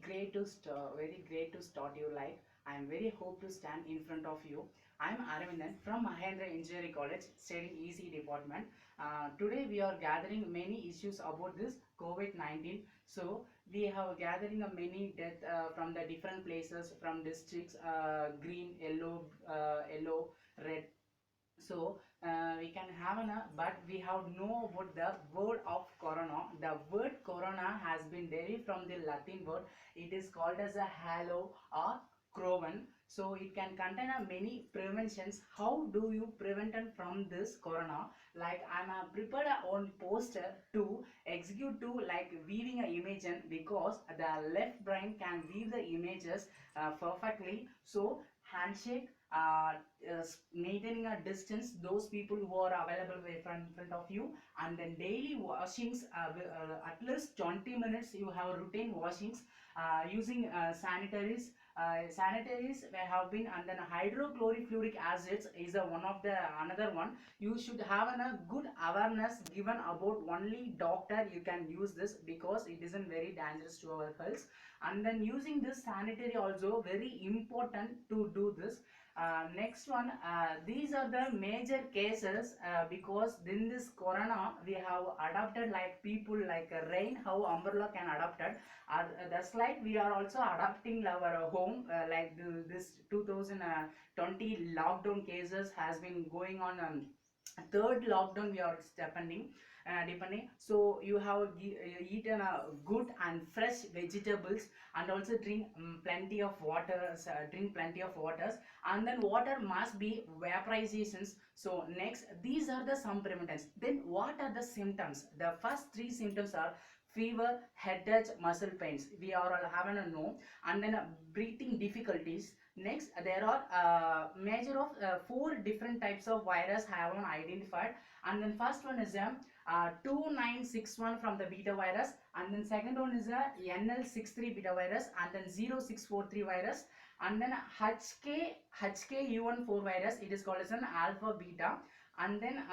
very great to start your life. I am very hope to stand in front of you. I am Aravindan from Mahendra Engineering College, studying EC department. Today we are gathering many issues about this COVID-19. So we have gathering many death from the different places, from districts, green, yellow, red. So we can have but we have know about the word of corona. The word corona has been derived from the Latin word. It is called as a halo or croven. So it can contain many preventions. How do you prevent from this corona? Like I'm prepared on poster to execute to like weaving a image because the left brain can weave the images perfectly. So handshake, maintaining a distance, those people who are available in front of you, and then daily washings, at least 20 minutes you have routine washings, using sanitaries. Sanitaries have been, and then hydrochlorifluoric acids is one of the another one. You should have a good awareness given about only doctor you can use this, because it isn't very dangerous to our health. And then using this sanitary also very important to do this. Next one, these are the major cases, because in this corona we have adopted like people like rain, how umbrella can adopted. That's like we are also adapting our home, like this 2020 lockdown cases has been going on. Third lockdown we are depending. So you have eaten good and fresh vegetables, and also drink plenty of water, drink plenty of waters, and then water must be vaporizations. So next, these are the some preventants. Then what are the symptoms? The first three symptoms are fever, headache, muscle pains. We are all having a no, and then breathing difficulties. Next, there are major of 4 different types of virus have been identified, and then first one is 2961 from the beta virus, and then second one is a NL63 beta virus, and then 0643 virus, and then HKU14 virus. It is called as an alpha beta. And then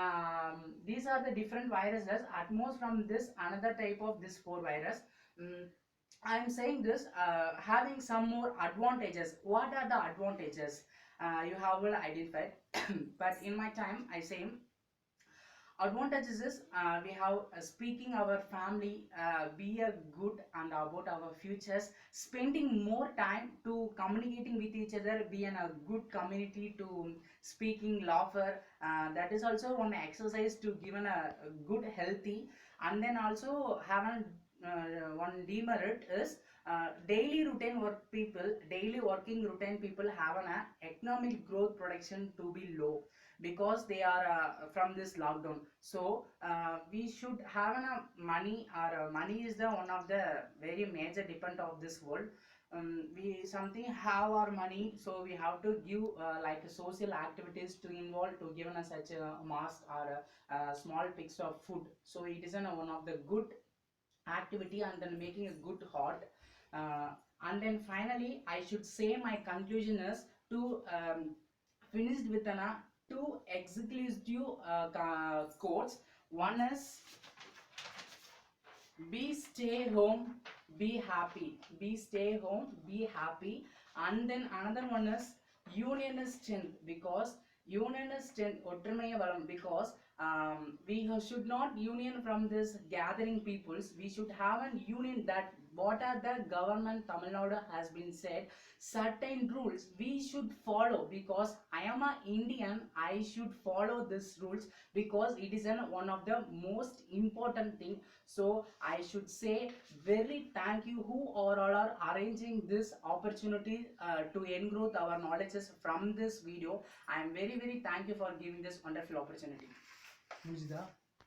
these are the different viruses. At most from this another type of this 4 virus. I am saying this having some more advantages. What are the advantages? You have well identified, but in my time I say advantages is we have speaking our family, be a good and about our futures, spending more time to communicating with each other, be in a good community to speaking laughter, that is also one exercise to given a good healthy. And then also have one demerit is daily routine work people, daily working routine people have an economic growth production to be low, because they are from this lockdown. So we should have money, or money is the one of the very major depend of this world. We something have our money, so we have to give like social activities to involve to given us such a mask or a small piece of food. So it is one of the good activity, and then making a good heart. And then finally I should say my conclusion is to finished with two exclusive quotes. One is be stay home, be happy. Be stay home, be happy. And then another one is union is strength, because union is strength, ஒற்றுமையே பலம், because we should not union from this gathering peoples. We should have an union that what are the government Tamil Nadu has been said certain rules we should follow, because I am a Indian, I should follow this rules, because it is one of the most important thing. So I should say very thank you who all are arranging this opportunity to engrow our knowledges from this video. I am very thank you for giving this wonderful opportunity. Mujida.